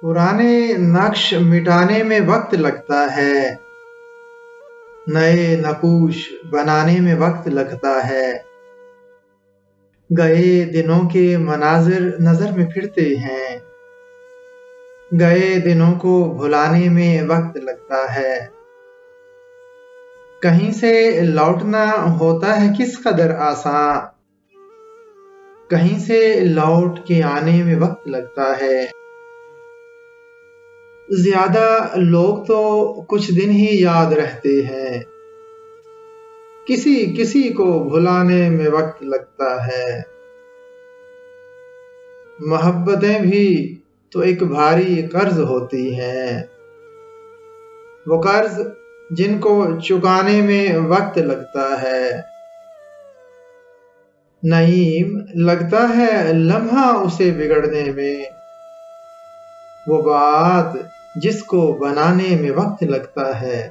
پرانے نقش مٹانے میں وقت لگتا ہے، نئے نقوش بنانے میں وقت لگتا ہے۔ گئے دنوں کے مناظر نظر میں پھرتے ہیں، گئے دنوں کو بھلانے میں وقت لگتا ہے۔ کہیں سے لوٹنا ہوتا ہے کس قدر آساں، کہیں سے لوٹ کے آنے میں وقت لگتا ہے۔ زیادہ لوگ تو کچھ دن ہی یاد رہتے ہیں، کسی کسی کو بھلانے میں وقت لگتا ہے۔ محبتیں بھی تو ایک بھاری قرض ہوتی ہیں، وہ قرض جن کو چکانے میں وقت لگتا ہے۔ نعیم لگتا ہے لمحہ اسے بگڑنے میں، وہ بات جس کو بنانے میں وقت لگتا ہے۔